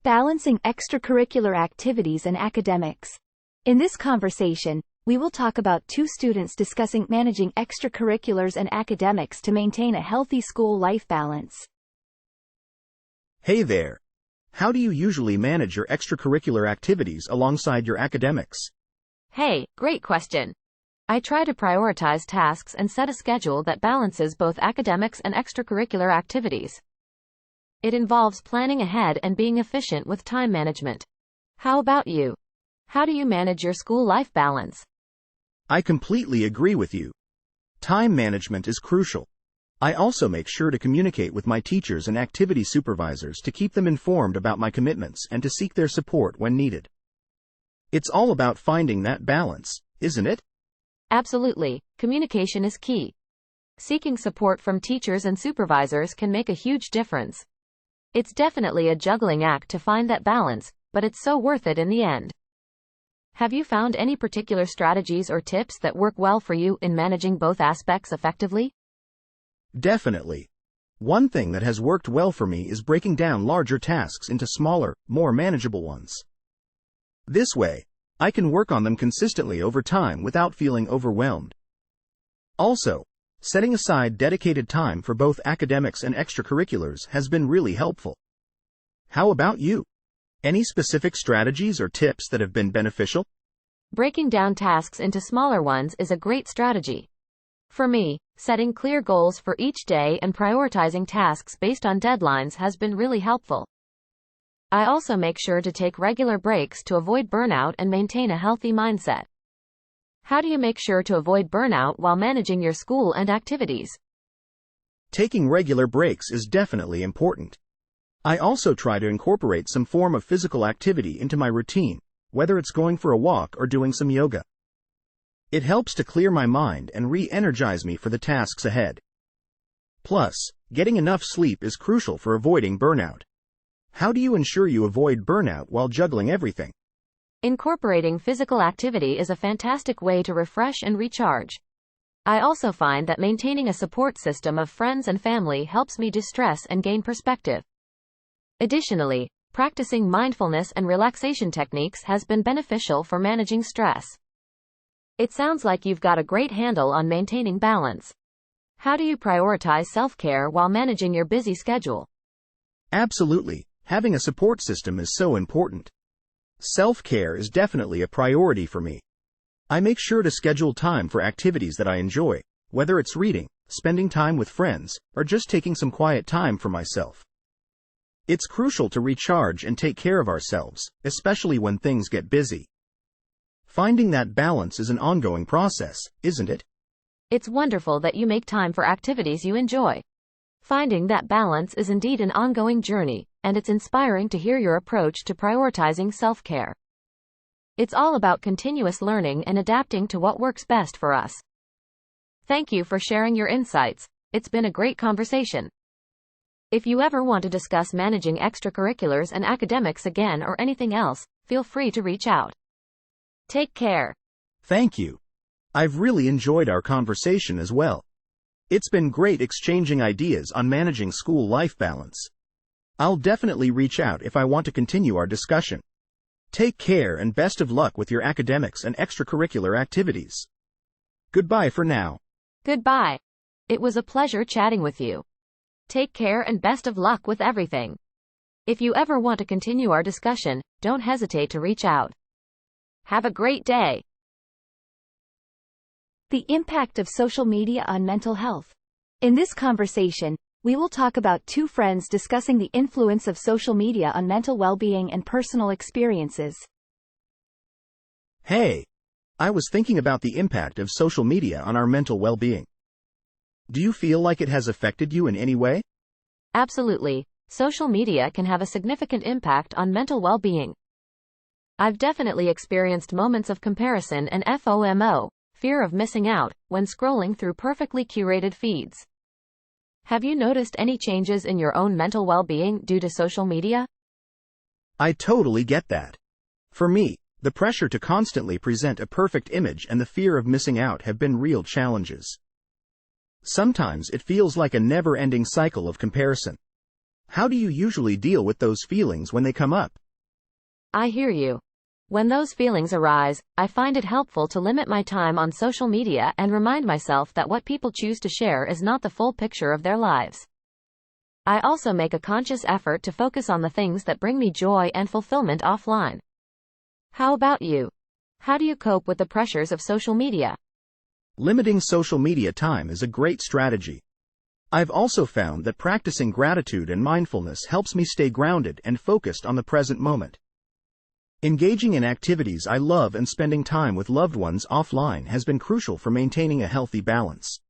Balancing extracurricular activities and academics. In this conversation, we will talk about two students discussing managing extracurriculars and academics to maintain a healthy school life balance. Hey there. How do you usually manage your extracurricular activities alongside your academics? Hey, great question. I try to prioritize tasks and set a schedule that balances both academics and extracurricular activities. It involves planning ahead and being efficient with time management. How about you? How do you manage your school life balance? I completely agree with you. Time management is crucial. I also make sure to communicate with my teachers and activity supervisors to keep them informed about my commitments and to seek their support when needed. It's all about finding that balance, isn't it? Absolutely. Communication is key. Seeking support from teachers and supervisors can make a huge difference. It's definitely a juggling act to find that balance, but it's so worth it in the end. Have you found any particular strategies or tips that work well for you in managing both aspects effectively? Definitely. One thing that has worked well for me is breaking down larger tasks into smaller, more manageable ones. This way, I can work on them consistently over time without feeling overwhelmed. Also, setting aside dedicated time for both academics and extracurriculars has been really helpful. How about you? Any specific strategies or tips that have been beneficial? Breaking down tasks into smaller ones is a great strategy. For me, setting clear goals for each day and prioritizing tasks based on deadlines has been really helpful. I also make sure to take regular breaks to avoid burnout and maintain a healthy mindset. How do you make sure to avoid burnout while managing your school and activities? Taking regular breaks is definitely important. I also try to incorporate some form of physical activity into my routine, whether it's going for a walk or doing some yoga. It helps to clear my mind and re-energize me for the tasks ahead. Plus, getting enough sleep is crucial for avoiding burnout. How do you ensure you avoid burnout while juggling everything? Incorporating physical activity is a fantastic way to refresh and recharge. I also find that maintaining a support system of friends and family helps me distress and gain perspective. Additionally, practicing mindfulness and relaxation techniques has been beneficial for managing stress. It sounds like you've got a great handle on maintaining balance. How do you prioritize self-care while managing your busy schedule? Absolutely. Having a support system is so important. Self-care is definitely a priority for me. I make sure to schedule time for activities that I enjoy, whether it's reading, spending time with friends, or just taking some quiet time for myself. It's crucial to recharge and take care of ourselves, especially when things get busy. Finding that balance is an ongoing process, isn't it? It's wonderful that you make time for activities you enjoy. Finding that balance is indeed an ongoing journey, and it's inspiring to hear your approach to prioritizing self-care. It's all about continuous learning and adapting to what works best for us. Thank you for sharing your insights. It's been a great conversation. If you ever want to discuss managing extracurriculars and academics again or anything else, feel free to reach out. Take care. Thank you. I've really enjoyed our conversation as well. It's been great exchanging ideas on managing school life balance. I'll definitely reach out if I want to continue our discussion. Take care and best of luck with your academics and extracurricular activities. Goodbye for now. Goodbye. It was a pleasure chatting with you. Take care and best of luck with everything. If you ever want to continue our discussion, don't hesitate to reach out. Have a great day. The impact of social media on mental health. In this conversation, we will talk about two friends discussing the influence of social media on mental well-being and personal experiences. Hey, I was thinking about the impact of social media on our mental well-being. Do you feel like it has affected you in any way? Absolutely. Social media can have a significant impact on mental well-being. I've definitely experienced moments of comparison and FOMO, fear of missing out, when scrolling through perfectly curated feeds. Have you noticed any changes in your own mental well-being due to social media? I totally get that. For me, the pressure to constantly present a perfect image and the fear of missing out have been real challenges. Sometimes it feels like a never-ending cycle of comparison. How do you usually deal with those feelings when they come up? I hear you. When those feelings arise, I find it helpful to limit my time on social media and remind myself that what people choose to share is not the full picture of their lives. I also make a conscious effort to focus on the things that bring me joy and fulfillment offline. How about you? How do you cope with the pressures of social media? Limiting social media time is a great strategy. I've also found that practicing gratitude and mindfulness helps me stay grounded and focused on the present moment. Engaging in activities I love and spending time with loved ones offline has been crucial for maintaining a healthy balance.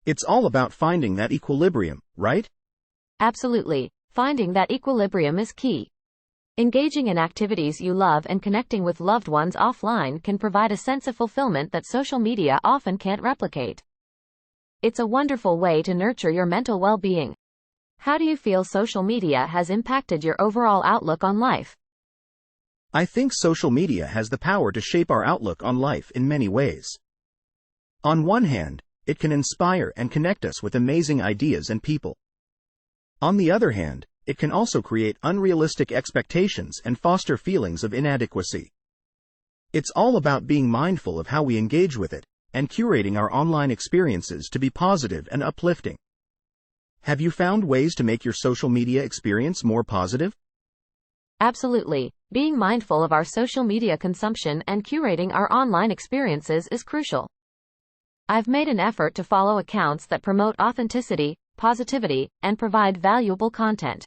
It's all about finding that equilibrium, right? Absolutely. Finding that equilibrium is key. Engaging in activities you love and connecting with loved ones offline can provide a sense of fulfillment that social media often can't replicate. It's a wonderful way to nurture your mental well-being. How do you feel social media has impacted your overall outlook on life? I think social media has the power to shape our outlook on life in many ways. On one hand, it can inspire and connect us with amazing ideas and people. On the other hand, it can also create unrealistic expectations and foster feelings of inadequacy. It's all about being mindful of how we engage with it, and curating our online experiences to be positive and uplifting. Have you found ways to make your social media experience more positive? Absolutely. Being mindful of our social media consumption and curating our online experiences is crucial. I've made an effort to follow accounts that promote authenticity, positivity, and provide valuable content.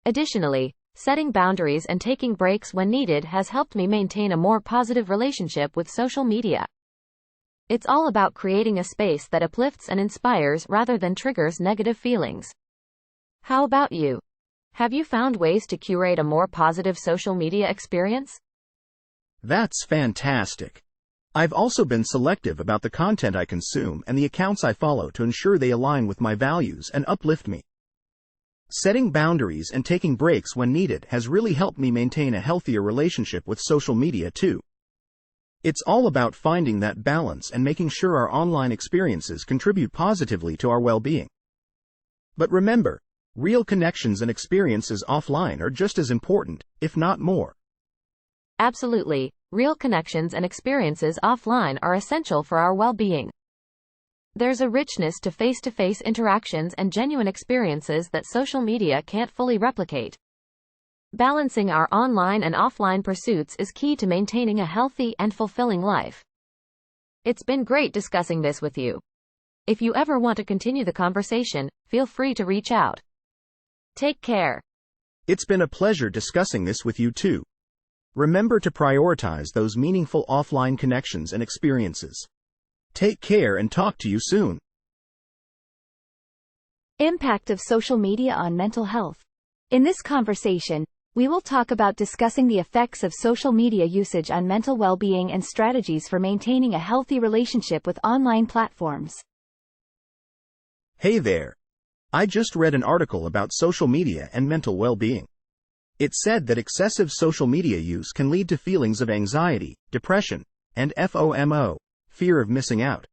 Additionally, setting boundaries and taking breaks when needed has helped me maintain a more positive relationship with social media. It's all about creating a space that uplifts and inspires rather than triggers negative feelings. How about you? Have you found ways to curate a more positive social media experience? That's fantastic. I've also been selective about the content I consume and the accounts I follow to ensure they align with my values and uplift me. Setting boundaries and taking breaks when needed has really helped me maintain a healthier relationship with social media too. It's all about finding that balance and making sure our online experiences contribute positively to our well-being. But remember, real connections and experiences offline are just as important, if not more. Absolutely. Real connections and experiences offline are essential for our well-being. There's a richness to face-to-face interactions and genuine experiences that social media can't fully replicate. Balancing our online and offline pursuits is key to maintaining a healthy and fulfilling life. It's been great discussing this with you. If you ever want to continue the conversation, feel free to reach out. Take care. It's been a pleasure discussing this with you too. Remember to prioritize those meaningful offline connections and experiences. Take care and talk to you soon. Impact of social media on mental health. In this conversation, we will talk about discussing the effects of social media usage on mental well-being and strategies for maintaining a healthy relationship with online platforms. Hey there. I just read an article about social media and mental well-being. It said that excessive social media use can lead to feelings of anxiety, depression, and FOMO, fear of missing out.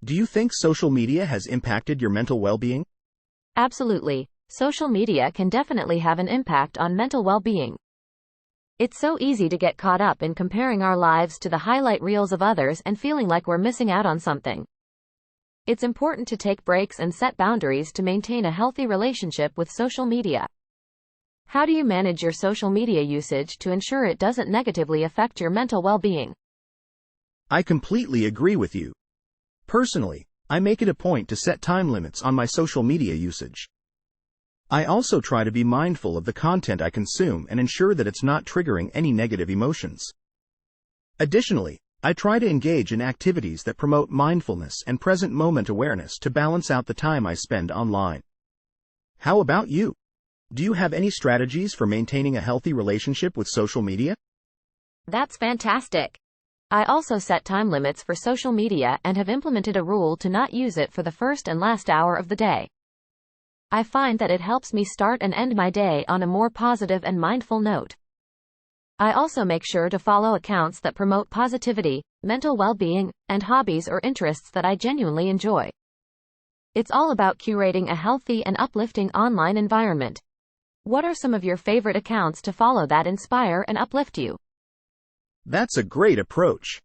Do you think social media has impacted your mental well-being? Absolutely. Social media can definitely have an impact on mental well-being. It's so easy to get caught up in comparing our lives to the highlight reels of others and feeling like we're missing out on something. It's important to take breaks and set boundaries to maintain a healthy relationship with social media. How do you manage your social media usage to ensure it doesn't negatively affect your mental well-being? I completely agree with you. Personally, I make it a point to set time limits on my social media usage. I also try to be mindful of the content I consume and ensure that it's not triggering any negative emotions. Additionally, I try to engage in activities that promote mindfulness and present moment awareness to balance out the time I spend online. How about you? Do you have any strategies for maintaining a healthy relationship with social media? That's fantastic. I also set time limits for social media and have implemented a rule to not use it for the first and last hour of the day. I find that it helps me start and end my day on a more positive and mindful note. I also make sure to follow accounts that promote positivity, mental well-being, and hobbies or interests that I genuinely enjoy. It's all about curating a healthy and uplifting online environment. What are some of your favorite accounts to follow that inspire and uplift you? That's a great approach.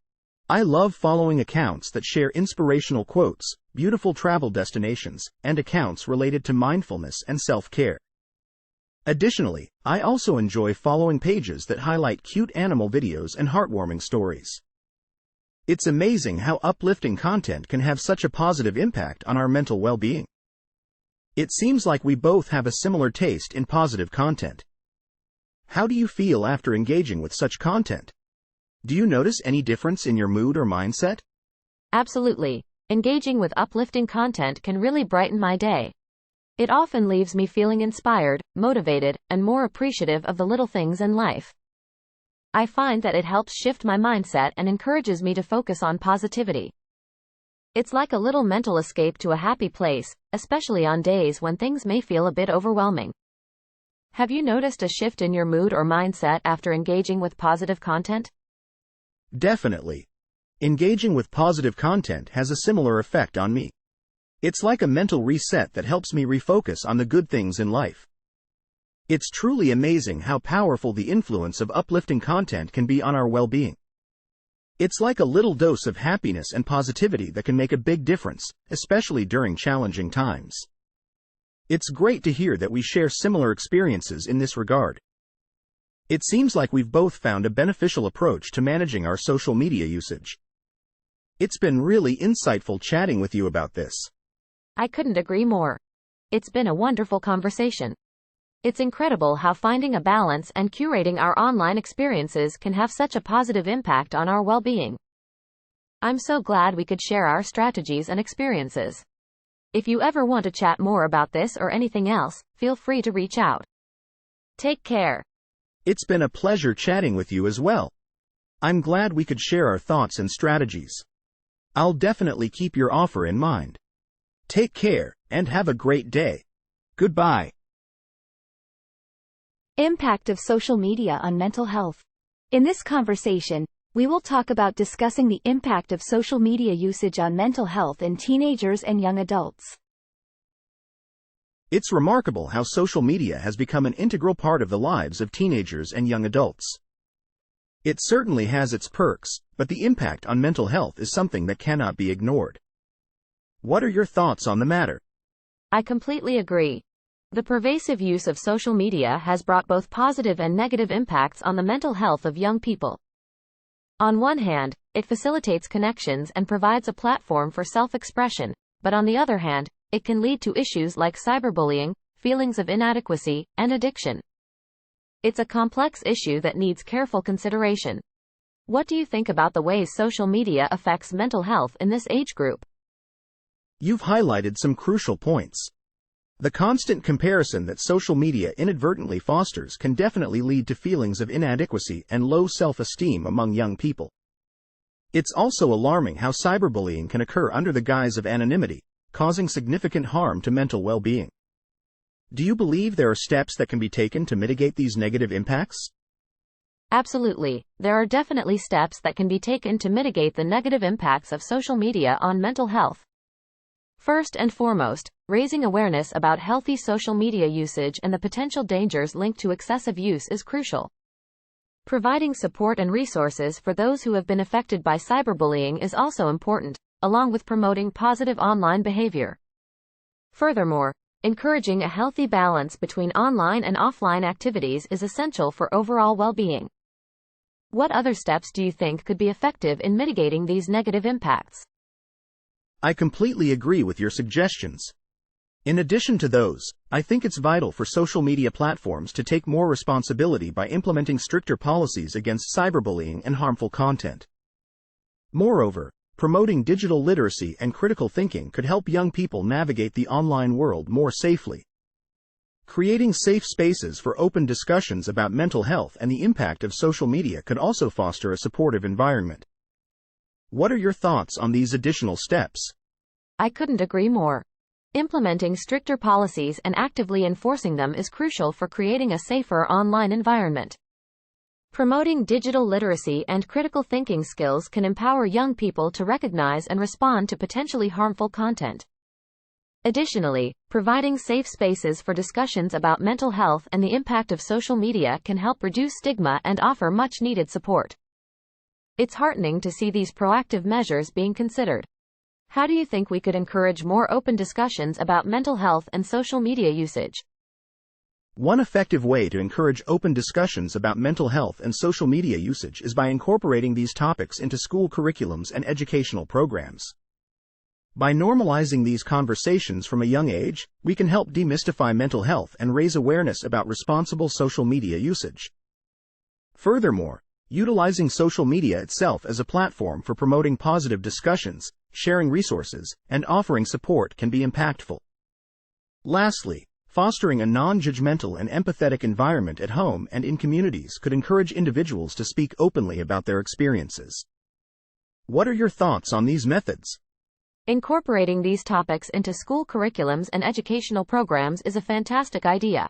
I love following accounts that share inspirational quotes, beautiful travel destinations, and accounts related to mindfulness and self-care. Additionally, I also enjoy following pages that highlight cute animal videos and heartwarming stories. It's amazing how uplifting content can have such a positive impact on our mental well-being. It seems like we both have a similar taste in positive content. How do you feel after engaging with such content? Do you notice any difference in your mood or mindset? Absolutely. Engaging with uplifting content can really brighten my day. It often leaves me feeling inspired, motivated, and more appreciative of the little things in life. I find that it helps shift my mindset and encourages me to focus on positivity. It's like a little mental escape to a happy place, especially on days when things may feel a bit overwhelming. Have you noticed a shift in your mood or mindset after engaging with positive content? Definitely. Engaging with positive content has a similar effect on me. It's like a mental reset that helps me refocus on the good things in life. It's truly amazing how powerful the influence of uplifting content can be on our well-being. It's like a little dose of happiness and positivity that can make a big difference, especially during challenging times. It's great to hear that we share similar experiences in this regard. It seems like we've both found a beneficial approach to managing our social media usage. It's been really insightful chatting with you about this. I couldn't agree more. It's been a wonderful conversation. It's incredible how finding a balance and curating our online experiences can have such a positive impact on our well-being. I'm so glad we could share our strategies and experiences. If you ever want to chat more about this or anything else, feel free to reach out. Take care. It's been a pleasure chatting with you as well. I'm glad we could share our thoughts and strategies. I'll definitely keep your offer in mind. Take care, and have a great day. Goodbye. Impact of social media on mental health. In this conversation, we will talk about discussing the impact of social media usage on mental health in teenagers and young adults. It's remarkable how social media has become an integral part of the lives of teenagers and young adults. It certainly has its perks, but the impact on mental health is something that cannot be ignored. What are your thoughts on the matter? I completely agree. The pervasive use of social media has brought both positive and negative impacts on the mental health of young people. On one hand, it facilitates connections and provides a platform for self-expression, but on the other hand, it can lead to issues like cyberbullying, feelings of inadequacy, and addiction. It's a complex issue that needs careful consideration. What do you think about the ways social media affects mental health in this age group? You've highlighted some crucial points. The constant comparison that social media inadvertently fosters can definitely lead to feelings of inadequacy and low self-esteem among young people. It's also alarming how cyberbullying can occur under the guise of anonymity, causing significant harm to mental well-being. Do you believe there are steps that can be taken to mitigate these negative impacts? Absolutely. There are definitely steps that can be taken to mitigate the negative impacts of social media on mental health. First and foremost, raising awareness about healthy social media usage and the potential dangers linked to excessive use is crucial. Providing support and resources for those who have been affected by cyberbullying is also important, along with promoting positive online behavior. Furthermore, encouraging a healthy balance between online and offline activities is essential for overall well-being. What other steps do you think could be effective in mitigating these negative impacts? I completely agree with your suggestions. In addition to those, I think it's vital for social media platforms to take more responsibility by implementing stricter policies against cyberbullying and harmful content. Moreover, promoting digital literacy and critical thinking could help young people navigate the online world more safely. Creating safe spaces for open discussions about mental health and the impact of social media could also foster a supportive environment. What are your thoughts on these additional steps? I couldn't agree more. Implementing stricter policies and actively enforcing them is crucial for creating a safer online environment. Promoting digital literacy and critical thinking skills can empower young people to recognize and respond to potentially harmful content. Additionally, providing safe spaces for discussions about mental health and the impact of social media can help reduce stigma and offer much-needed support. It's heartening to see these proactive measures being considered. How do you think we could encourage more open discussions about mental health and social media usage? One effective way to encourage open discussions about mental health and social media usage is by incorporating these topics into school curriculums and educational programs. By normalizing these conversations from a young age, we can help demystify mental health and raise awareness about responsible social media usage. Furthermore, utilizing social media itself as a platform for promoting positive discussions, sharing resources, and offering support can be impactful. Lastly, fostering a non-judgmental and empathetic environment at home and in communities could encourage individuals to speak openly about their experiences. What are your thoughts on these methods? Incorporating these topics into school curriculums and educational programs is a fantastic idea.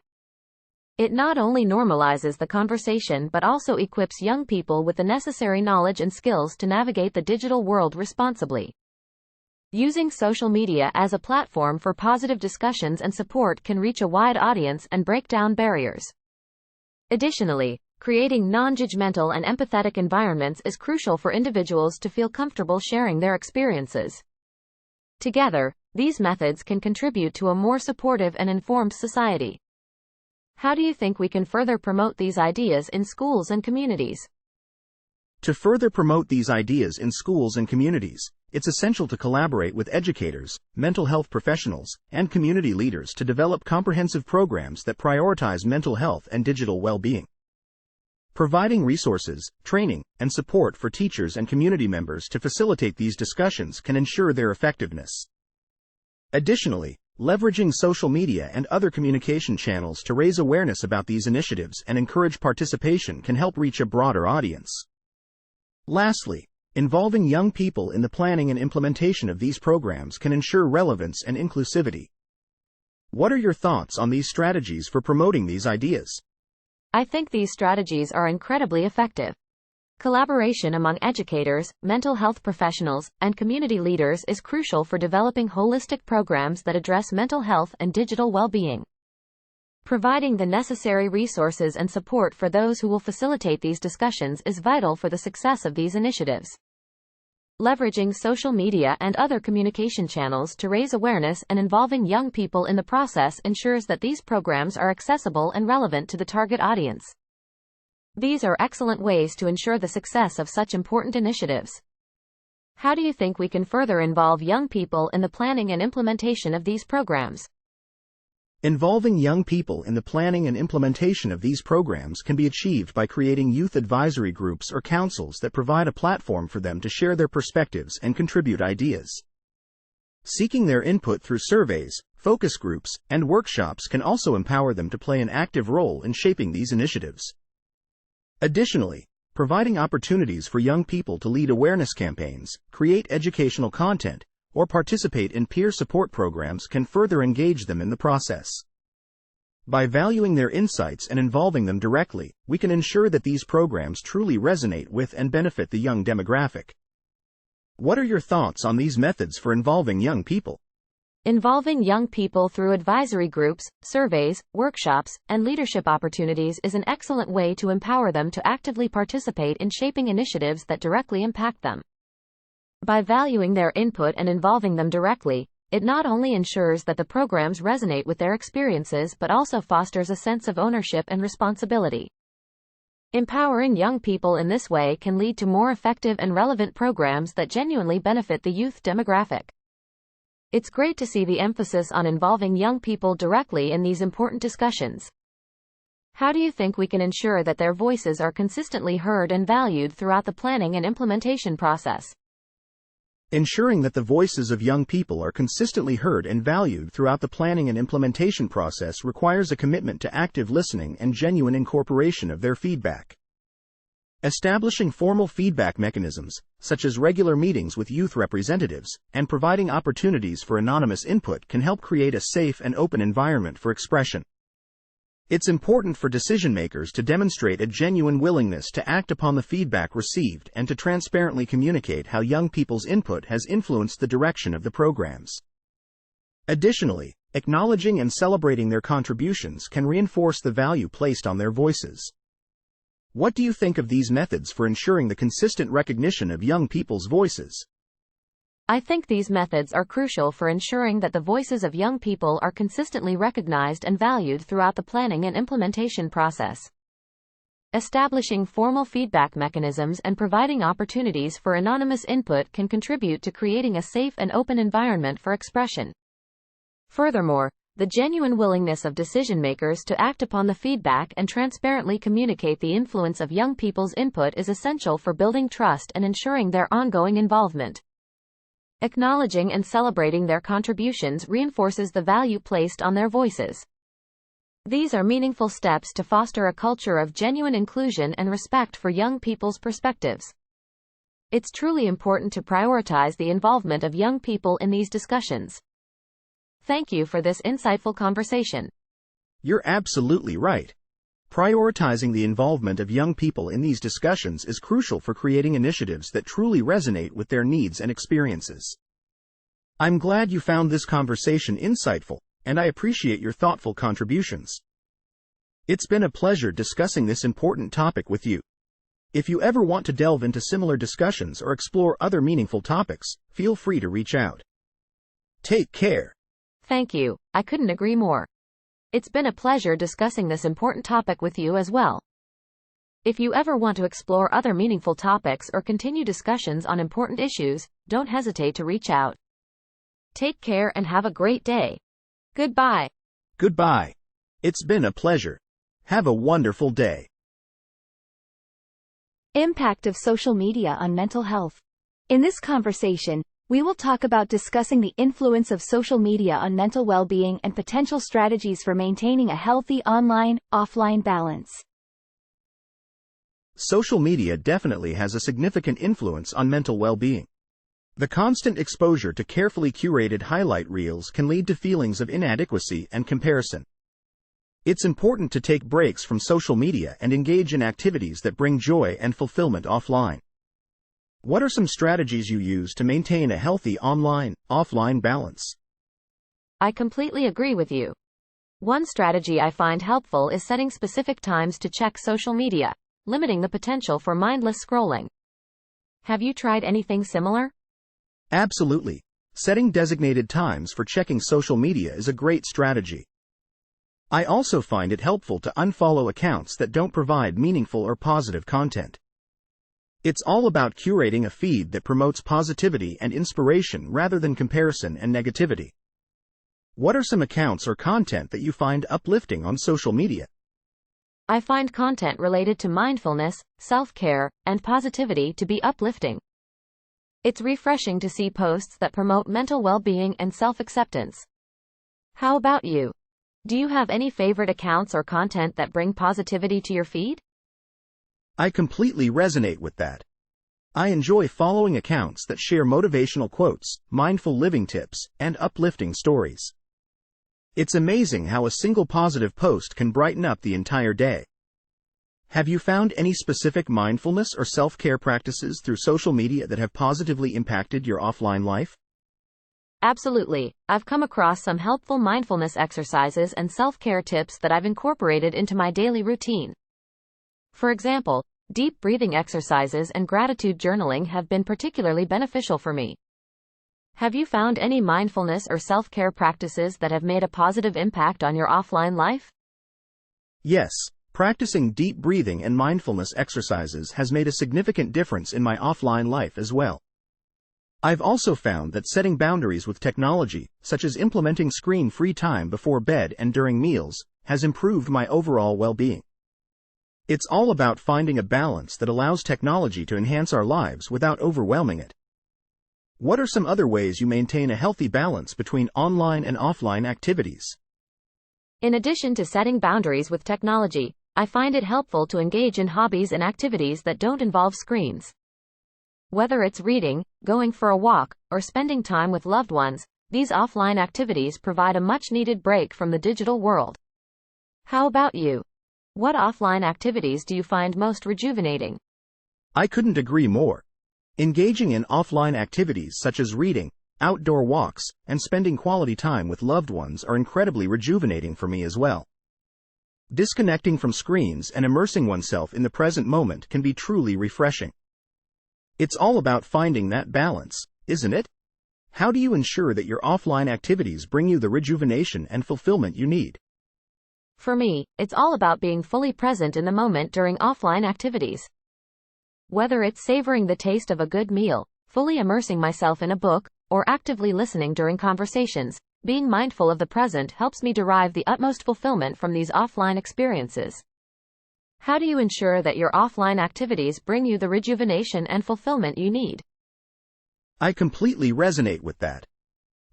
It not only normalizes the conversation but also equips young people with the necessary knowledge and skills to navigate the digital world responsibly. Using social media as a platform for positive discussions and support can reach a wide audience and break down barriers. Additionally, creating non-judgmental and empathetic environments is crucial for individuals to feel comfortable sharing their experiences. Together, these methods can contribute to a more supportive and informed society. How do you think we can further promote these ideas in schools and communities? To further promote these ideas in schools and communities, it's essential to collaborate with educators, mental health professionals, and community leaders to develop comprehensive programs that prioritize mental health and digital well-being. Providing resources, training, and support for teachers and community members to facilitate these discussions can ensure their effectiveness. Additionally, leveraging social media and other communication channels to raise awareness about these initiatives and encourage participation can help reach a broader audience. Lastly, involving young people in the planning and implementation of these programs can ensure relevance and inclusivity. What are your thoughts on these strategies for promoting these ideas? I think these strategies are incredibly effective. Collaboration among educators, mental health professionals, and community leaders is crucial for developing holistic programs that address mental health and digital well-being. Providing the necessary resources and support for those who will facilitate these discussions is vital for the success of these initiatives. Leveraging social media and other communication channels to raise awareness and involving young people in the process ensures that these programs are accessible and relevant to the target audience. These are excellent ways to ensure the success of such important initiatives. How do you think we can further involve young people in the planning and implementation of these programs? Involving young people in the planning and implementation of these programs can be achieved by creating youth advisory groups or councils that provide a platform for them to share their perspectives and contribute ideas. Seeking their input through surveys, focus groups, and workshops can also empower them to play an active role in shaping these initiatives. Additionally, providing opportunities for young people to lead awareness campaigns, create educational content, or participate in peer support programs can further engage them in the process. By valuing their insights and involving them directly, we can ensure that these programs truly resonate with and benefit the young demographic. What are your thoughts on these methods for involving young people? Involving young people through advisory groups, surveys, workshops, and leadership opportunities is an excellent way to empower them to actively participate in shaping initiatives that directly impact them. By valuing their input and involving them directly, it not only ensures that the programs resonate with their experiences but also fosters a sense of ownership and responsibility. Empowering young people in this way can lead to more effective and relevant programs that genuinely benefit the youth demographic. It's great to see the emphasis on involving young people directly in these important discussions. How do you think we can ensure that their voices are consistently heard and valued throughout the planning and implementation process? Ensuring that the voices of young people are consistently heard and valued throughout the planning and implementation process requires a commitment to active listening and genuine incorporation of their feedback. Establishing formal feedback mechanisms, such as regular meetings with youth representatives, and providing opportunities for anonymous input can help create a safe and open environment for expression. It's important for decision-makers to demonstrate a genuine willingness to act upon the feedback received and to transparently communicate how young people's input has influenced the direction of the programs. Additionally, acknowledging and celebrating their contributions can reinforce the value placed on their voices. What do you think of these methods for ensuring the consistent recognition of young people's voices? I think these methods are crucial for ensuring that the voices of young people are consistently recognized and valued throughout the planning and implementation process. Establishing formal feedback mechanisms and providing opportunities for anonymous input can contribute to creating a safe and open environment for expression. Furthermore, the genuine willingness of decision-makers to act upon the feedback and transparently communicate the influence of young people's input is essential for building trust and ensuring their ongoing involvement. Acknowledging and celebrating their contributions reinforces the value placed on their voices. These are meaningful steps to foster a culture of genuine inclusion and respect for young people's perspectives. It's truly important to prioritize the involvement of young people in these discussions. Thank you for this insightful conversation. You're absolutely right. Prioritizing the involvement of young people in these discussions is crucial for creating initiatives that truly resonate with their needs and experiences. I'm glad you found this conversation insightful, and I appreciate your thoughtful contributions. It's been a pleasure discussing this important topic with you. If you ever want to delve into similar discussions or explore other meaningful topics, feel free to reach out. Take care. Thank you. I couldn't agree more. It's been a pleasure discussing this important topic with you as well. If you ever want to explore other meaningful topics or continue discussions on important issues, don't hesitate to reach out. Take care and have a great day. Goodbye. Goodbye. It's been a pleasure. Have a wonderful day. Impact of social media on mental health. In this conversation, we will talk about discussing the influence of social media on mental well-being and potential strategies for maintaining a healthy online-offline balance. Social media definitely has a significant influence on mental well-being. The constant exposure to carefully curated highlight reels can lead to feelings of inadequacy and comparison. It's important to take breaks from social media and engage in activities that bring joy and fulfillment offline. What are some strategies you use to maintain a healthy online-offline balance? I completely agree with you. One strategy I find helpful is setting specific times to check social media, limiting the potential for mindless scrolling. Have you tried anything similar? Absolutely. Setting designated times for checking social media is a great strategy. I also find it helpful to unfollow accounts that don't provide meaningful or positive content. It's all about curating a feed that promotes positivity and inspiration rather than comparison and negativity. What are some accounts or content that you find uplifting on social media? I find content related to mindfulness, self-care, and positivity to be uplifting. It's refreshing to see posts that promote mental well-being and self-acceptance. How about you? Do you have any favorite accounts or content that bring positivity to your feed? I completely resonate with that. I enjoy following accounts that share motivational quotes, mindful living tips, and uplifting stories. It's amazing how a single positive post can brighten up the entire day. Have you found any specific mindfulness or self-care practices through social media that have positively impacted your offline life? Absolutely. I've come across some helpful mindfulness exercises and self-care tips that I've incorporated into my daily routine. For example, deep breathing exercises and gratitude journaling have been particularly beneficial for me. Have you found any mindfulness or self-care practices that have made a positive impact on your offline life? Yes, practicing deep breathing and mindfulness exercises has made a significant difference in my offline life as well. I've also found that setting boundaries with technology, such as implementing screen-free time before bed and during meals, has improved my overall well-being. It's all about finding a balance that allows technology to enhance our lives without overwhelming it. What are some other ways you maintain a healthy balance between online and offline activities? In addition to setting boundaries with technology, I find it helpful to engage in hobbies and activities that don't involve screens. Whether it's reading, going for a walk, or spending time with loved ones, these offline activities provide a much-needed break from the digital world. How about you? What offline activities do you find most rejuvenating? I couldn't agree more. Engaging in offline activities such as reading, outdoor walks, and spending quality time with loved ones are incredibly rejuvenating for me as well. Disconnecting from screens and immersing oneself in the present moment can be truly refreshing. It's all about finding that balance, isn't it? How do you ensure that your offline activities bring you the rejuvenation and fulfillment you need? For me, it's all about being fully present in the moment during offline activities. Whether it's savoring the taste of a good meal, fully immersing myself in a book, or actively listening during conversations, being mindful of the present helps me derive the utmost fulfillment from these offline experiences. How do you ensure that your offline activities bring you the rejuvenation and fulfillment you need? I completely resonate with that.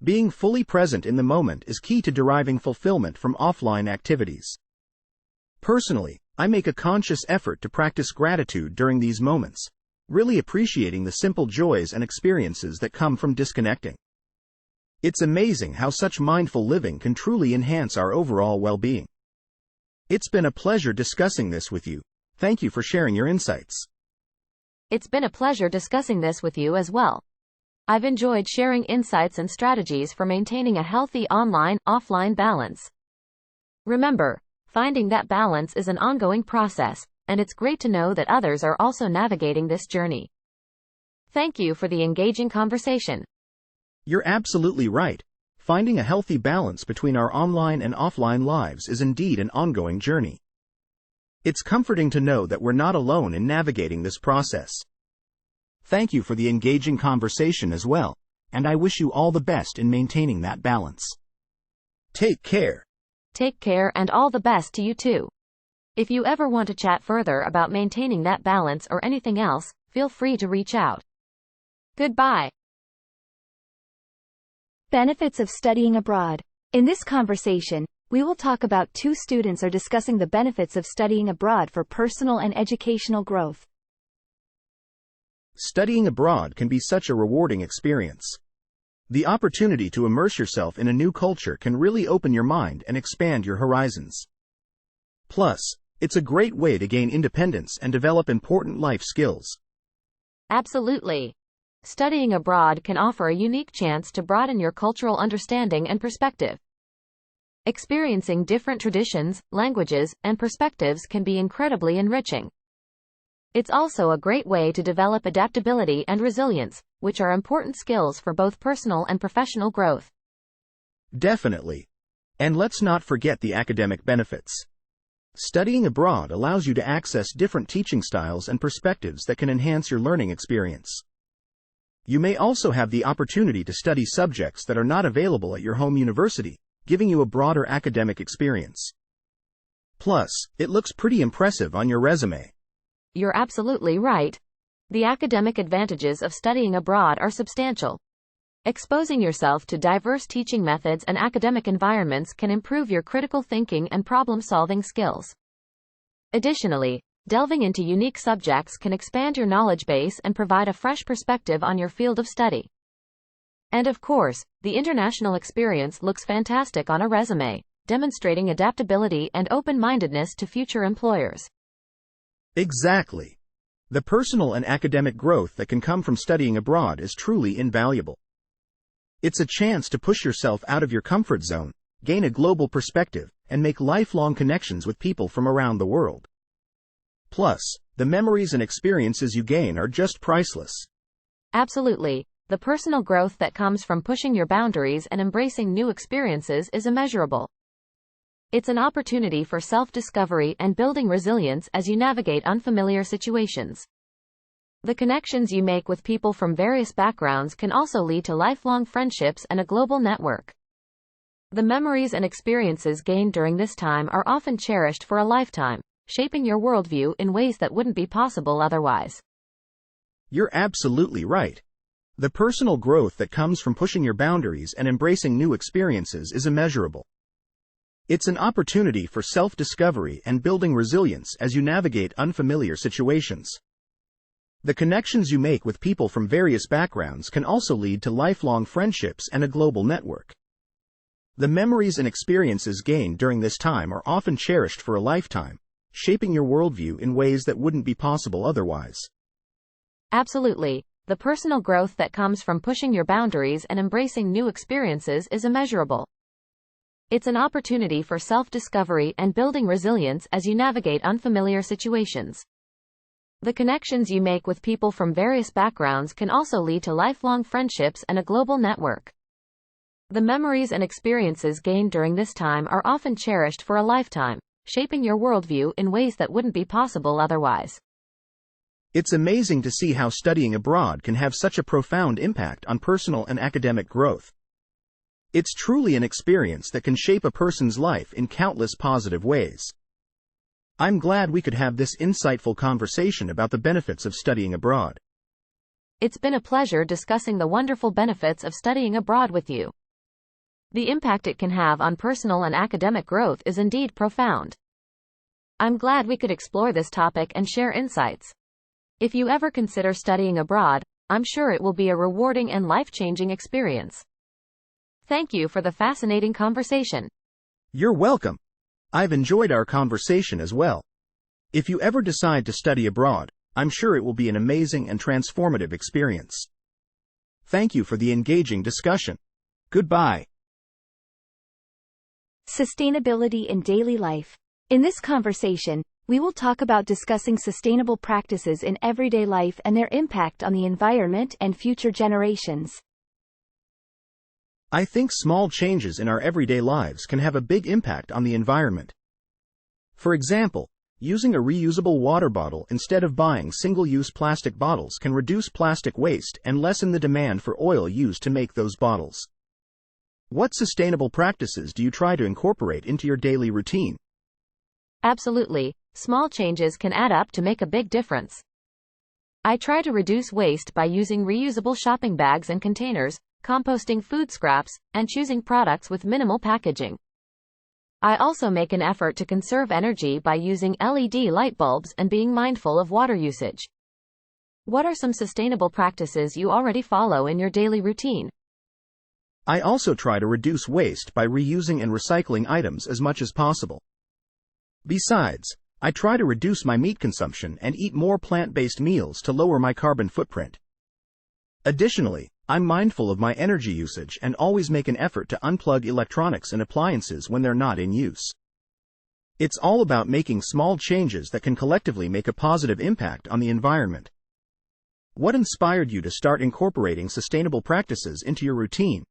Being fully present in the moment is key to deriving fulfillment from offline activities. Personally, I make a conscious effort to practice gratitude during these moments, really appreciating the simple joys and experiences that come from disconnecting. It's amazing how such mindful living can truly enhance our overall well-being. It's been a pleasure discussing this with you. Thank you for sharing your insights. It's been a pleasure discussing this with you as well. I've enjoyed sharing insights and strategies for maintaining a healthy online-offline balance. Remember, finding that balance is an ongoing process, and it's great to know that others are also navigating this journey. Thank you for the engaging conversation. You're absolutely right. Finding a healthy balance between our online and offline lives is indeed an ongoing journey. It's comforting to know that we're not alone in navigating this process. Thank you for the engaging conversation as well, and I wish you all the best in maintaining that balance. Take care. Take care and all the best to you too. If you ever want to chat further about maintaining that balance or anything else, feel free to reach out. Goodbye. Benefits of studying abroad. In this conversation, we will talk about two students are discussing the benefits of studying abroad for personal and educational growth. Studying abroad can be such a rewarding experience. The opportunity to immerse yourself in a new culture can really open your mind and expand your horizons. Plus, it's a great way to gain independence and develop important life skills. Absolutely. Studying abroad can offer a unique chance to broaden your cultural understanding and perspective. Experiencing different traditions, languages, and perspectives can be incredibly enriching. It's also a great way to develop adaptability and resilience, which are important skills for both personal and professional growth. Definitely. And let's not forget the academic benefits. Studying abroad allows you to access different teaching styles and perspectives that can enhance your learning experience. You may also have the opportunity to study subjects that are not available at your home university, giving you a broader academic experience. Plus, it looks pretty impressive on your resume. You're absolutely right. The academic advantages of studying abroad are substantial. Exposing yourself to diverse teaching methods and academic environments can improve your critical thinking and problem-solving skills. Additionally, delving into unique subjects can expand your knowledge base and provide a fresh perspective on your field of study. And of course, the international experience looks fantastic on a resume, demonstrating adaptability and open-mindedness to future employers. Exactly. The personal and academic growth that can come from studying abroad is truly invaluable. It's a chance to push yourself out of your comfort zone, gain a global perspective, and make lifelong connections with people from around the world. Plus, the memories and experiences you gain are just priceless. Absolutely. The personal growth that comes from pushing your boundaries and embracing new experiences is immeasurable. It's an opportunity for self-discovery and building resilience as you navigate unfamiliar situations. The connections you make with people from various backgrounds can also lead to lifelong friendships and a global network. The memories and experiences gained during this time are often cherished for a lifetime, shaping your worldview in ways that wouldn't be possible otherwise. You're absolutely right. The personal growth that comes from pushing your boundaries and embracing new experiences is immeasurable. It's an opportunity for self-discovery and building resilience as you navigate unfamiliar situations. The connections you make with people from various backgrounds can also lead to lifelong friendships and a global network. The memories and experiences gained during this time are often cherished for a lifetime, shaping your worldview in ways that wouldn't be possible otherwise. Absolutely. the personal growth that comes from pushing your boundaries and embracing new experiences is immeasurable. It's an opportunity for self-discovery and building resilience as you navigate unfamiliar situations. The connections you make with people from various backgrounds can also lead to lifelong friendships and a global network. The memories and experiences gained during this time are often cherished for a lifetime, shaping your worldview in ways that wouldn't be possible otherwise. It's amazing to see how studying abroad can have such a profound impact on personal and academic growth. It's truly an experience that can shape a person's life in countless positive ways. I'm glad we could have this insightful conversation about the benefits of studying abroad. It's been a pleasure discussing the wonderful benefits of studying abroad with you. The impact it can have on personal and academic growth is indeed profound. I'm glad we could explore this topic and share insights. If you ever consider studying abroad, I'm sure it will be a rewarding and life-changing experience. Thank you for the fascinating conversation. You're welcome. I've enjoyed our conversation as well. If you ever decide to study abroad, I'm sure it will be an amazing and transformative experience. Thank you for the engaging discussion. Goodbye. Sustainability in daily life. In this conversation, we will talk about discussing sustainable practices in everyday life and their impact on the environment and future generations. I think small changes in our everyday lives can have a big impact on the environment. For example, using a reusable water bottle instead of buying single-use plastic bottles can reduce plastic waste and lessen the demand for oil used to make those bottles. What sustainable practices do you try to incorporate into your daily routine? Absolutely, small changes can add up to make a big difference. I try to reduce waste by using reusable shopping bags and containers, composting food scraps, and choosing products with minimal packaging. I also make an effort to conserve energy by using LED light bulbs and being mindful of water usage. What are some sustainable practices you already follow in your daily routine? I also try to reduce waste by reusing and recycling items as much as possible. Besides, I try to reduce my meat consumption and eat more plant-based meals to lower my carbon footprint. Additionally, I'm mindful of my energy usage and always make an effort to unplug electronics and appliances when they're not in use. It's all about making small changes that can collectively make a positive impact on the environment. What inspired you to start incorporating sustainable practices into your routine?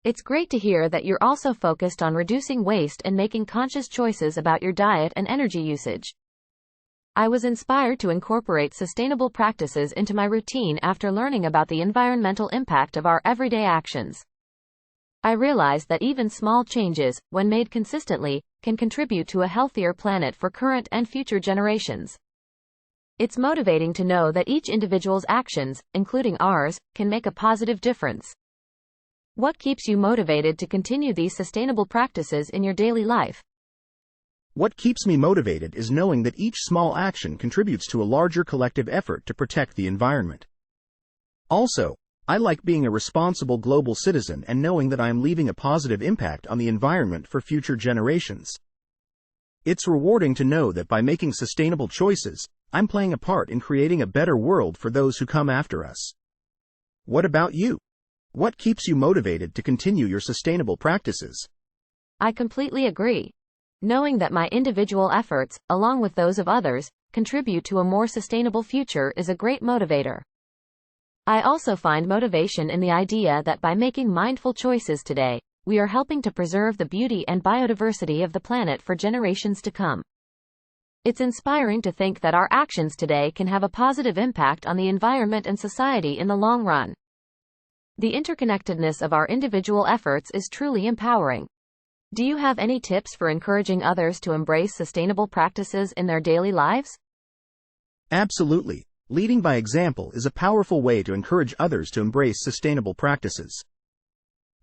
It's great to hear that you're also focused on reducing waste and making conscious choices about your diet and energy usage. I was inspired to incorporate sustainable practices into my routine after learning about the environmental impact of our everyday actions. I realized that even small changes, when made consistently, can contribute to a healthier planet for current and future generations. It's motivating to know that each individual's actions, including ours, can make a positive difference. What keeps you motivated to continue these sustainable practices in your daily life? What keeps me motivated is knowing that each small action contributes to a larger collective effort to protect the environment. Also, I like being a responsible global citizen and knowing that I am leaving a positive impact on the environment for future generations. It's rewarding to know that by making sustainable choices, I'm playing a part in creating a better world for those who come after us. What about you? What keeps you motivated to continue your sustainable practices? I completely agree. Knowing that my individual efforts, along with those of others, contribute to a more sustainable future is a great motivator. I also find motivation in the idea that by making mindful choices today, we are helping to preserve the beauty and biodiversity of the planet for generations to come. It's inspiring to think that our actions today can have a positive impact on the environment and society in the long run. The interconnectedness of our individual efforts is truly empowering. Do you have any tips for encouraging others to embrace sustainable practices in their daily lives? Absolutely. Leading by example is a powerful way to encourage others to embrace sustainable practices.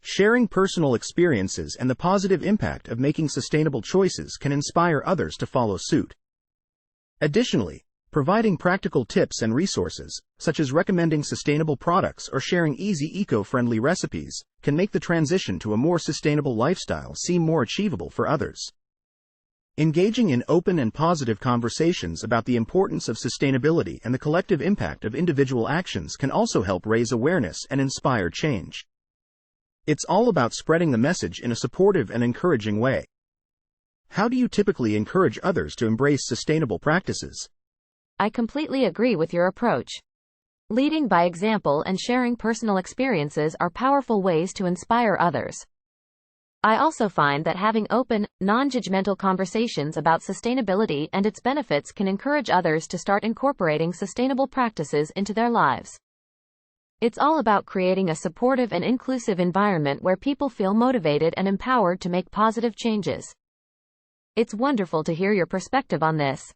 Sharing personal experiences and the positive impact of making sustainable choices can inspire others to follow suit. Additionally, providing practical tips and resources, such as recommending sustainable products or sharing easy eco-friendly recipes, can make the transition to a more sustainable lifestyle seem more achievable for others. Engaging in open and positive conversations about the importance of sustainability and the collective impact of individual actions can also help raise awareness and inspire change. It's all about spreading the message in a supportive and encouraging way. How do you typically encourage others to embrace sustainable practices? I completely agree with your approach. Leading by example and sharing personal experiences are powerful ways to inspire others. I also find that having open, non-judgmental conversations about sustainability and its benefits can encourage others to start incorporating sustainable practices into their lives. It's all about creating a supportive and inclusive environment where people feel motivated and empowered to make positive changes. It's wonderful to hear your perspective on this.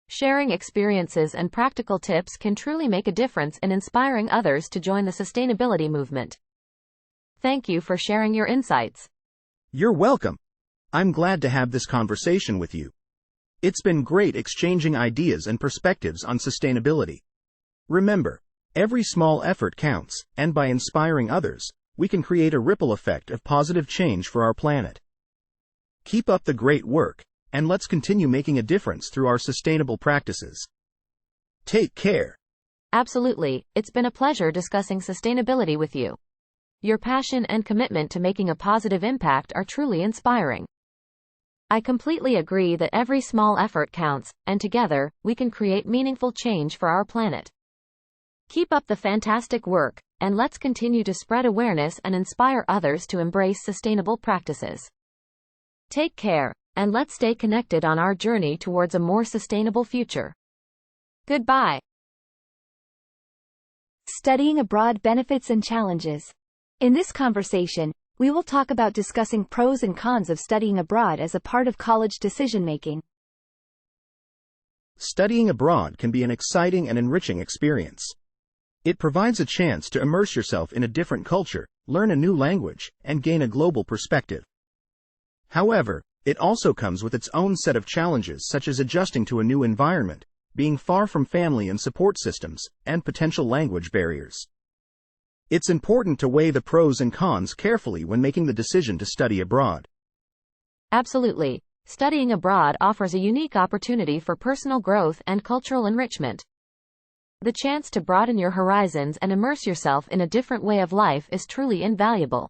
Sharing experiences and practical tips can truly make a difference in inspiring others to join the sustainability movement. Thank you for sharing your insights. You're welcome. I'm glad to have this conversation with you. It's been great exchanging ideas and perspectives on sustainability. Remember, every small effort counts, and by inspiring others, we can create a ripple effect of positive change for our planet. Keep up the great work, and let's continue making a difference through our sustainable practices. Take care. Absolutely, it's been a pleasure discussing sustainability with you. Your passion and commitment to making a positive impact are truly inspiring. I completely agree that every small effort counts, and together, we can create meaningful change for our planet. Keep up the fantastic work, and let's continue to spread awareness and inspire others to embrace sustainable practices. Take care, and let's stay connected on our journey towards a more sustainable future. Goodbye. Studying abroad benefits and challenges. In this conversation, we will talk about discussing pros and cons of studying abroad as a part of college decision-making. Studying abroad can be an exciting and enriching experience. It provides a chance to immerse yourself in a different culture, learn a new language, and gain a global perspective. However, it also comes with its own set of challenges such as adjusting to a new environment, being far from family and support systems, and potential language barriers. It's important to weigh the pros and cons carefully when making the decision to study abroad. Absolutely. Studying abroad offers a unique opportunity for personal growth and cultural enrichment. The chance to broaden your horizons and immerse yourself in a different way of life is truly invaluable.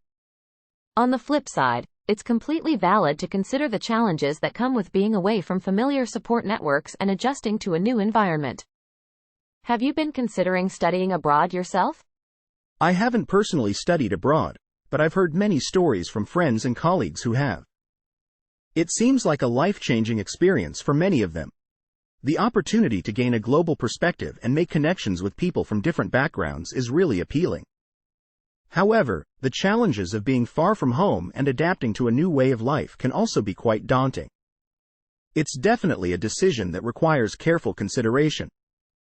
On the flip side, it's completely valid to consider the challenges that come with being away from familiar support networks and adjusting to a new environment. Have you been considering studying abroad yourself? I haven't personally studied abroad, but I've heard many stories from friends and colleagues who have. It seems like a life-changing experience for many of them. The opportunity to gain a global perspective and make connections with people from different backgrounds is really appealing. However, the challenges of being far from home and adapting to a new way of life can also be quite daunting. It's definitely a decision that requires careful consideration.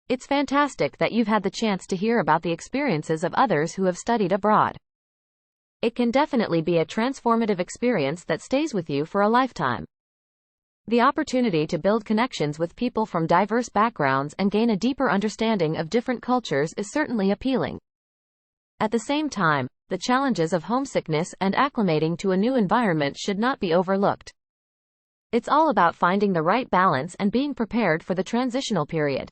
It's fantastic that you've had the chance to hear about the experiences of others who have studied abroad. It can definitely be a transformative experience that stays with you for a lifetime. The opportunity to build connections with people from diverse backgrounds and gain a deeper understanding of different cultures is certainly appealing. At the same time, the challenges of homesickness and acclimating to a new environment should not be overlooked. It's all about finding the right balance and being prepared for the transitional period.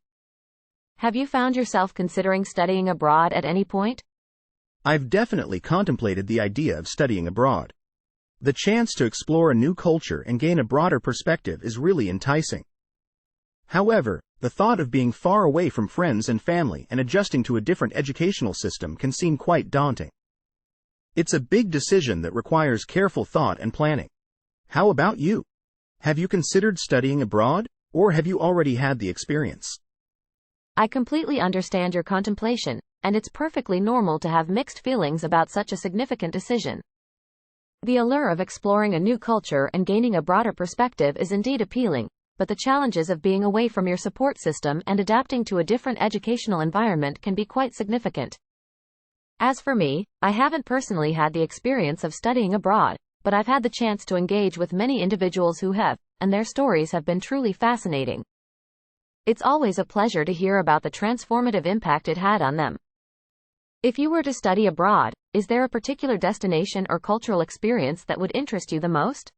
Have you found yourself considering studying abroad at any point? I've definitely contemplated the idea of studying abroad. The chance to explore a new culture and gain a broader perspective is really enticing. However, the thought of being far away from friends and family and adjusting to a different educational system can seem quite daunting. It's a big decision that requires careful thought and planning. How about you? Have you considered studying abroad, or have you already had the experience? I completely understand your contemplation, and it's perfectly normal to have mixed feelings about such a significant decision. The allure of exploring a new culture and gaining a broader perspective is indeed appealing, but the challenges of being away from your support system and adapting to a different educational environment can be quite significant. As for me, I haven't personally had the experience of studying abroad, but I've had the chance to engage with many individuals who have, and their stories have been truly fascinating. It's always a pleasure to hear about the transformative impact it had on them. If you were to study abroad, is there a particular destination or cultural experience that would interest you the most?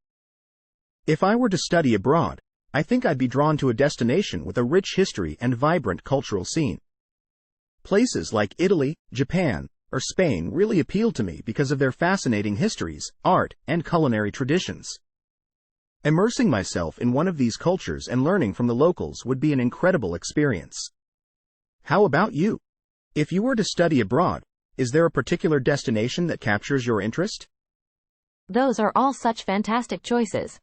If I were to study abroad, I think I'd be drawn to a destination with a rich history and vibrant cultural scene. Places like Italy, Japan, or Spain really appeal to me because of their fascinating histories, art, and culinary traditions. Immersing myself in one of these cultures and learning from the locals would be an incredible experience. How about you? If you were to study abroad, is there a particular destination that captures your interest? Those are all such fantastic choices.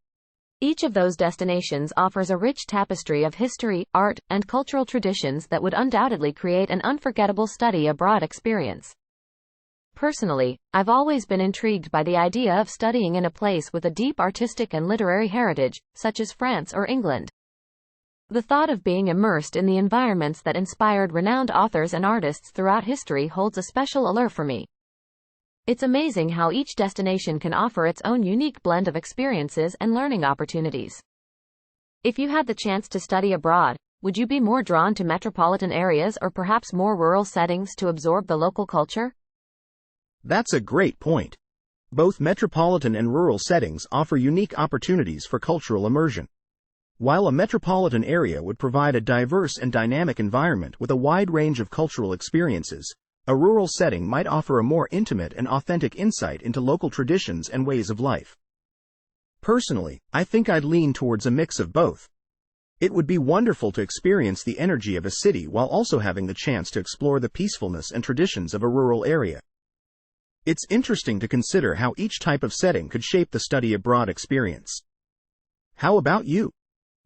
Each of those destinations offers a rich tapestry of history, art, and cultural traditions that would undoubtedly create an unforgettable study abroad experience. Personally, I've always been intrigued by the idea of studying in a place with a deep artistic and literary heritage, such as France or England. The thought of being immersed in the environments that inspired renowned authors and artists throughout history holds a special allure for me. It's amazing how each destination can offer its own unique blend of experiences and learning opportunities. If you had the chance to study abroad, would you be more drawn to metropolitan areas or perhaps more rural settings to absorb the local culture? That's a great point. Both metropolitan and rural settings offer unique opportunities for cultural immersion. While a metropolitan area would provide a diverse and dynamic environment with a wide range of cultural experiences, a rural setting might offer a more intimate and authentic insight into local traditions and ways of life. Personally, I think I'd lean towards a mix of both. It would be wonderful to experience the energy of a city while also having the chance to explore the peacefulness and traditions of a rural area. It's interesting to consider how each type of setting could shape the study abroad experience. How about you?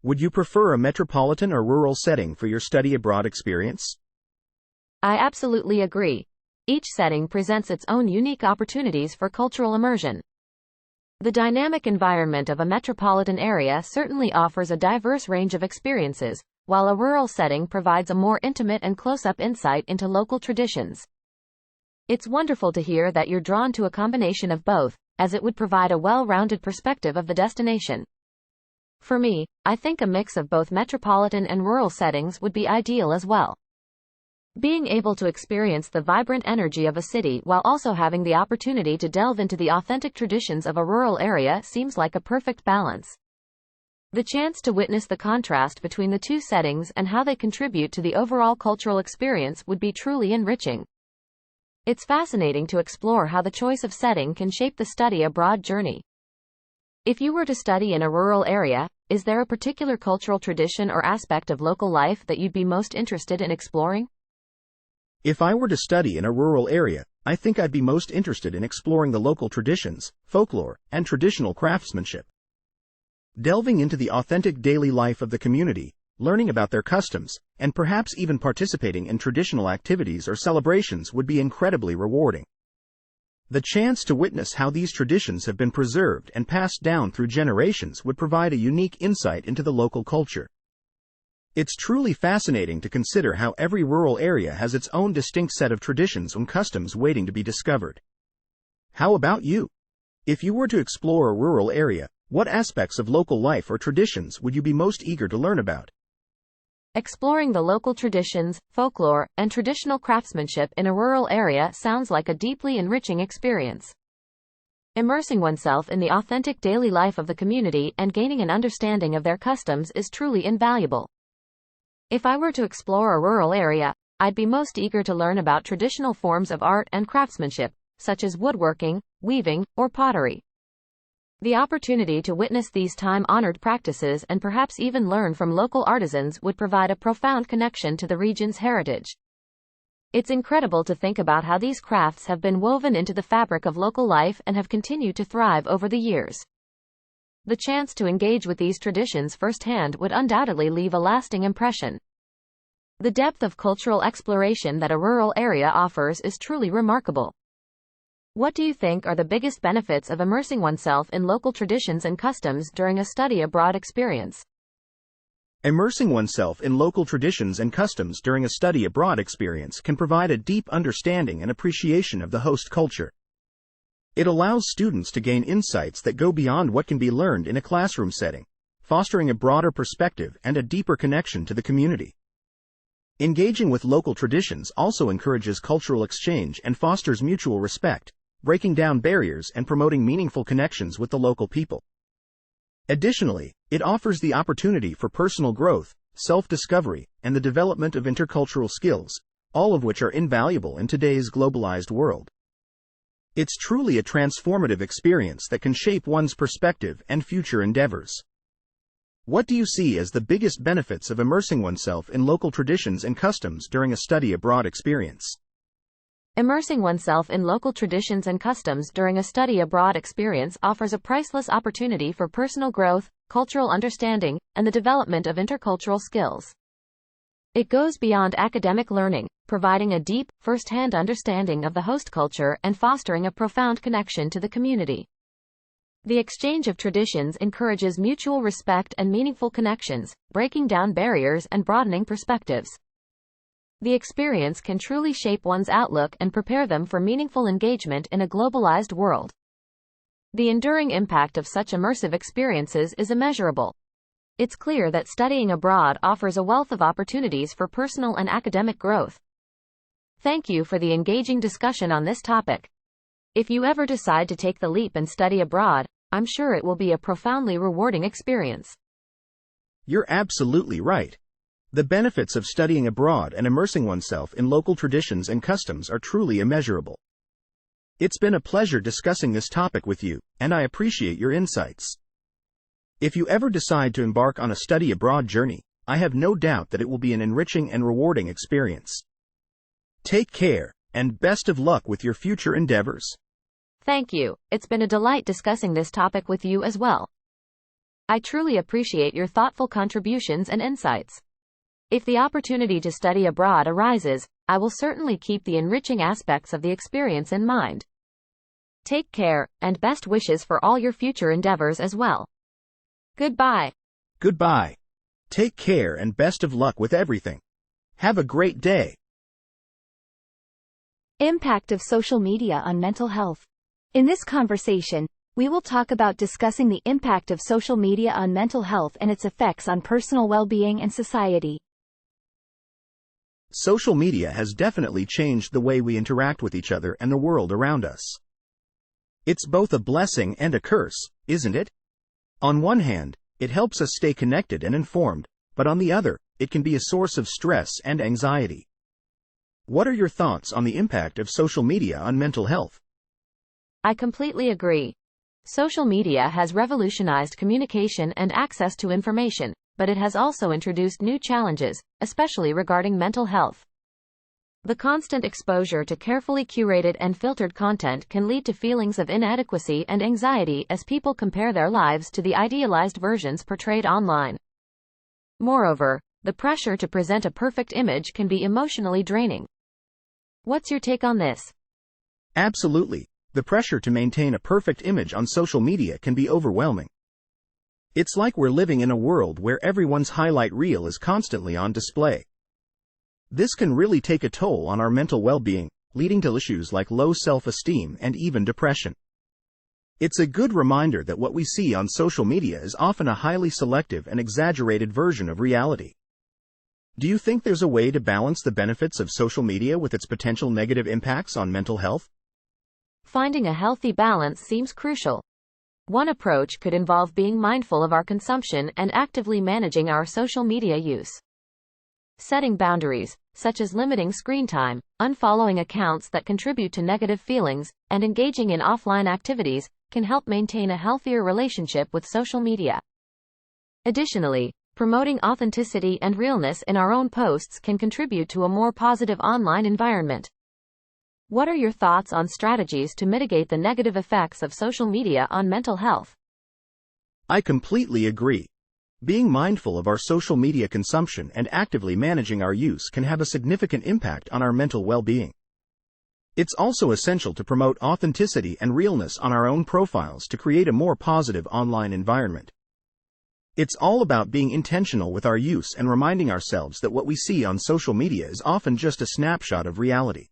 Would you prefer a metropolitan or rural setting for your study abroad experience? I absolutely agree. Each setting presents its own unique opportunities for cultural immersion. The dynamic environment of a metropolitan area certainly offers a diverse range of experiences, while a rural setting provides a more intimate and close-up insight into local traditions. It's wonderful to hear that you're drawn to a combination of both, as it would provide a well-rounded perspective of the destination. For me, I think a mix of both metropolitan and rural settings would be ideal as well. Being able to experience the vibrant energy of a city while also having the opportunity to delve into the authentic traditions of a rural area seems like a perfect balance. The chance to witness the contrast between the two settings and how they contribute to the overall cultural experience would be truly enriching. It's fascinating to explore how the choice of setting can shape the study abroad journey. If you were to study in a rural area, is there a particular cultural tradition or aspect of local life that you'd be most interested in exploring? If I were to study in a rural area, I think I'd be most interested in exploring the local traditions, folklore, and traditional craftsmanship. Delving into the authentic daily life of the community, learning about their customs, and perhaps even participating in traditional activities or celebrations would be incredibly rewarding. The chance to witness how these traditions have been preserved and passed down through generations would provide a unique insight into the local culture. It's truly fascinating to consider how every rural area has its own distinct set of traditions and customs waiting to be discovered. How about you? If you were to explore a rural area, what aspects of local life or traditions would you be most eager to learn about? Exploring the local traditions, folklore, and traditional craftsmanship in a rural area sounds like a deeply enriching experience. Immersing oneself in the authentic daily life of the community and gaining an understanding of their customs is truly invaluable. If I were to explore a rural area, I'd be most eager to learn about traditional forms of art and craftsmanship, such as woodworking, weaving, or pottery. The opportunity to witness these time-honored practices and perhaps even learn from local artisans would provide a profound connection to the region's heritage. It's incredible to think about how these crafts have been woven into the fabric of local life and have continued to thrive over the years. The chance to engage with these traditions firsthand would undoubtedly leave a lasting impression. The depth of cultural exploration that a rural area offers is truly remarkable. What do you think are the biggest benefits of immersing oneself in local traditions and customs during a study abroad experience? Immersing oneself in local traditions and customs during a study abroad experience can provide a deep understanding and appreciation of the host culture. It allows students to gain insights that go beyond what can be learned in a classroom setting, fostering a broader perspective and a deeper connection to the community. Engaging with local traditions also encourages cultural exchange and fosters mutual respect, breaking down barriers and promoting meaningful connections with the local people. Additionally, it offers the opportunity for personal growth, self-discovery, and the development of intercultural skills, all of which are invaluable in today's globalized world. It's truly a transformative experience that can shape one's perspective and future endeavors. What do you see as the biggest benefits of immersing oneself in local traditions and customs during a study abroad experience? Immersing oneself in local traditions and customs during a study abroad experience offers a priceless opportunity for personal growth, cultural understanding, and the development of intercultural skills. It goes beyond academic learning, providing a deep, first-hand understanding of the host culture and fostering a profound connection to the community. The exchange of traditions encourages mutual respect and meaningful connections, breaking down barriers and broadening perspectives. The experience can truly shape one's outlook and prepare them for meaningful engagement in a globalized world. The enduring impact of such immersive experiences is immeasurable. It's clear that studying abroad offers a wealth of opportunities for personal and academic growth. Thank you for the engaging discussion on this topic. If you ever decide to take the leap and study abroad, I'm sure it will be a profoundly rewarding experience. You're absolutely right. The benefits of studying abroad and immersing oneself in local traditions and customs are truly immeasurable. It's been a pleasure discussing this topic with you, and I appreciate your insights. If you ever decide to embark on a study abroad journey, I have no doubt that it will be an enriching and rewarding experience. Take care, and best of luck with your future endeavors. Thank you. It's been a delight discussing this topic with you as well. I truly appreciate your thoughtful contributions and insights. If the opportunity to study abroad arises, I will certainly keep the enriching aspects of the experience in mind. Take care, and best wishes for all your future endeavors as well. Goodbye. Goodbye. Take care and best of luck with everything. Have a great day. Impact of social media on mental health. In this conversation, we will talk about discussing the impact of social media on mental health and its effects on personal well-being and society. Social media has definitely changed the way we interact with each other and the world around us. It's both a blessing and a curse, isn't it? On one hand, it helps us stay connected and informed, but on the other, it can be a source of stress and anxiety. What are your thoughts on the impact of social media on mental health? I completely agree. Social media has revolutionized communication and access to information, but it has also introduced new challenges, especially regarding mental health. The constant exposure to carefully curated and filtered content can lead to feelings of inadequacy and anxiety as people compare their lives to the idealized versions portrayed online. Moreover, the pressure to present a perfect image can be emotionally draining. What's your take on this? Absolutely. The pressure to maintain a perfect image on social media can be overwhelming. It's like we're living in a world where everyone's highlight reel is constantly on display. This can really take a toll on our mental well-being, leading to issues like low self-esteem and even depression. It's a good reminder that what we see on social media is often a highly selective and exaggerated version of reality. Do you think there's a way to balance the benefits of social media with its potential negative impacts on mental health? Finding a healthy balance seems crucial. One approach could involve being mindful of our consumption and actively managing our social media use. Setting boundaries, such as limiting screen time, unfollowing accounts that contribute to negative feelings, and engaging in offline activities, can help maintain a healthier relationship with social media. Additionally, promoting authenticity and realness in our own posts can contribute to a more positive online environment. What are your thoughts on strategies to mitigate the negative effects of social media on mental health? I completely agree. Being mindful of our social media consumption and actively managing our use can have a significant impact on our mental well-being. It's also essential to promote authenticity and realness on our own profiles to create a more positive online environment. It's all about being intentional with our use and reminding ourselves that what we see on social media is often just a snapshot of reality.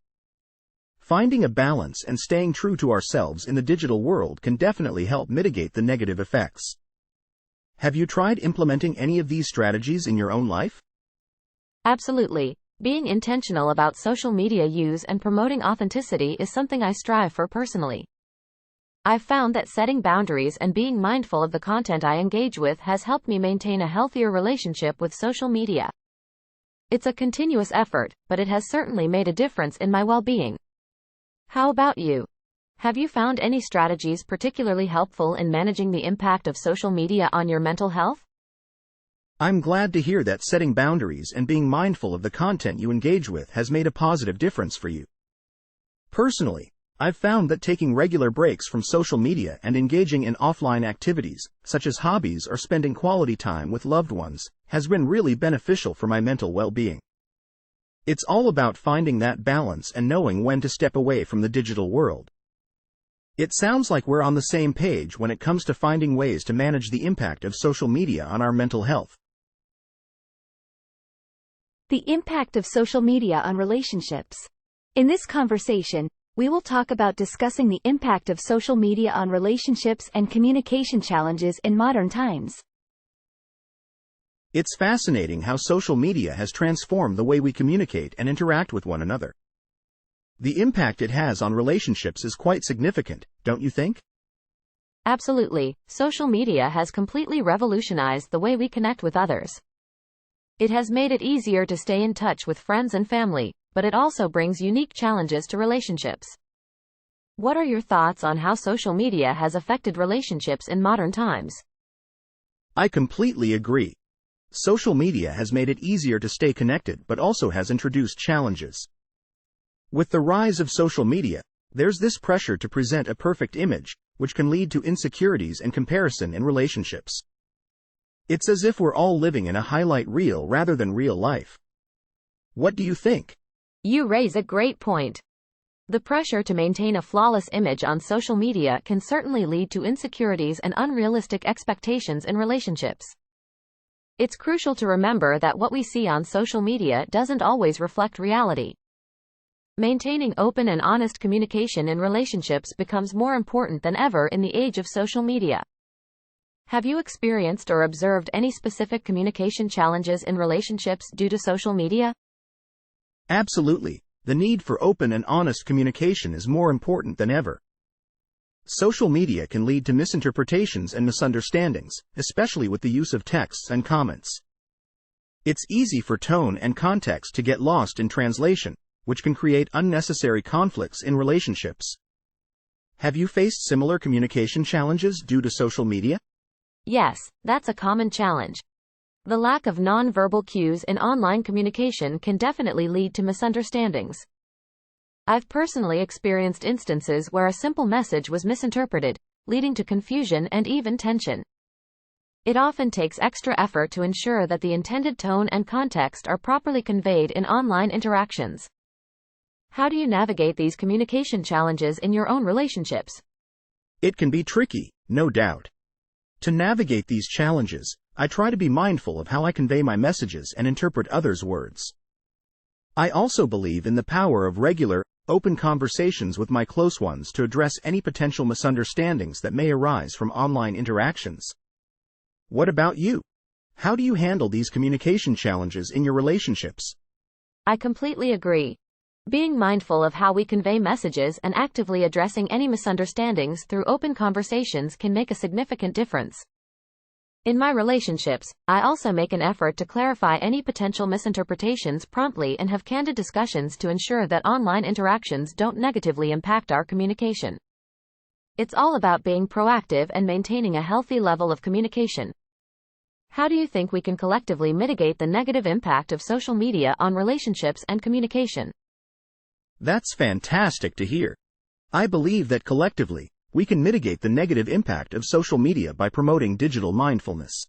Finding a balance and staying true to ourselves in the digital world can definitely help mitigate the negative effects. Have you tried implementing any of these strategies in your own life? Absolutely. Being intentional about social media use and promoting authenticity is something I strive for personally. I've found that setting boundaries and being mindful of the content I engage with has helped me maintain a healthier relationship with social media. It's a continuous effort, but it has certainly made a difference in my well-being. How about you? Have you found any strategies particularly helpful in managing the impact of social media on your mental health? I'm glad to hear that setting boundaries and being mindful of the content you engage with has made a positive difference for you. Personally, I've found that taking regular breaks from social media and engaging in offline activities, such as hobbies or spending quality time with loved ones, has been really beneficial for my mental well-being. It's all about finding that balance and knowing when to step away from the digital world. It sounds like we're on the same page when it comes to finding ways to manage the impact of social media on our mental health. The impact of social media on relationships. In this conversation, we will talk about discussing the impact of social media on relationships and communication challenges in modern times. It's fascinating how social media has transformed the way we communicate and interact with one another. The impact it has on relationships is quite significant, don't you think? Absolutely. Social media has completely revolutionized the way we connect with others. It has made it easier to stay in touch with friends and family, but it also brings unique challenges to relationships. What are your thoughts on how social media has affected relationships in modern times? I completely agree. Social media has made it easier to stay connected but also has introduced challenges. With the rise of social media, there's this pressure to present a perfect image, which can lead to insecurities and comparison in relationships. It's as if we're all living in a highlight reel rather than real life. What do you think? You raise a great point. The pressure to maintain a flawless image on social media can certainly lead to insecurities and unrealistic expectations in relationships. It's crucial to remember that what we see on social media doesn't always reflect reality. Maintaining open and honest communication in relationships becomes more important than ever in the age of social media. Have you experienced or observed any specific communication challenges in relationships due to social media? Absolutely. The need for open and honest communication is more important than ever. Social media can lead to misinterpretations and misunderstandings, especially with the use of texts and comments. It's easy for tone and context to get lost in translation, which can create unnecessary conflicts in relationships. Have you faced similar communication challenges due to social media? Yes, that's a common challenge. The lack of non-verbal cues in online communication can definitely lead to misunderstandings. I've personally experienced instances where a simple message was misinterpreted, leading to confusion and even tension. It often takes extra effort to ensure that the intended tone and context are properly conveyed in online interactions. How do you navigate these communication challenges in your own relationships? It can be tricky, no doubt. To navigate these challenges, I try to be mindful of how I convey my messages and interpret others' words. I also believe in the power of regular, open conversations with my close ones to address any potential misunderstandings that may arise from online interactions. What about you? How do you handle these communication challenges in your relationships? I completely agree. Being mindful of how we convey messages and actively addressing any misunderstandings through open conversations can make a significant difference. In my relationships, I also make an effort to clarify any potential misinterpretations promptly and have candid discussions to ensure that online interactions don't negatively impact our communication. It's all about being proactive and maintaining a healthy level of communication. How do you think we can collectively mitigate the negative impact of social media on relationships and communication? That's fantastic to hear. I believe that collectively, we can mitigate the negative impact of social media by promoting digital mindfulness.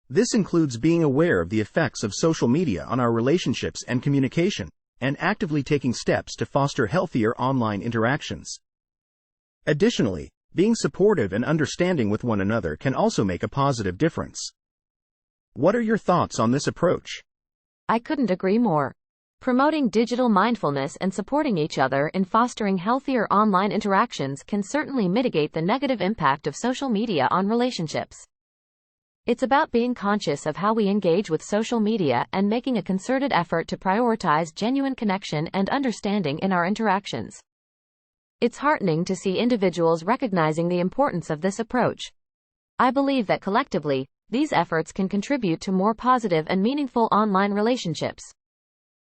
This includes being aware of the effects of social media on our relationships and communication, and actively taking steps to foster healthier online interactions. Additionally, being supportive and understanding with one another can also make a positive difference. What are your thoughts on this approach? I couldn't agree more. Promoting digital mindfulness and supporting each other in fostering healthier online interactions can certainly mitigate the negative impact of social media on relationships. It's about being conscious of how we engage with social media and making a concerted effort to prioritize genuine connection and understanding in our interactions. It's heartening to see individuals recognizing the importance of this approach. I believe that collectively, these efforts can contribute to more positive and meaningful online relationships.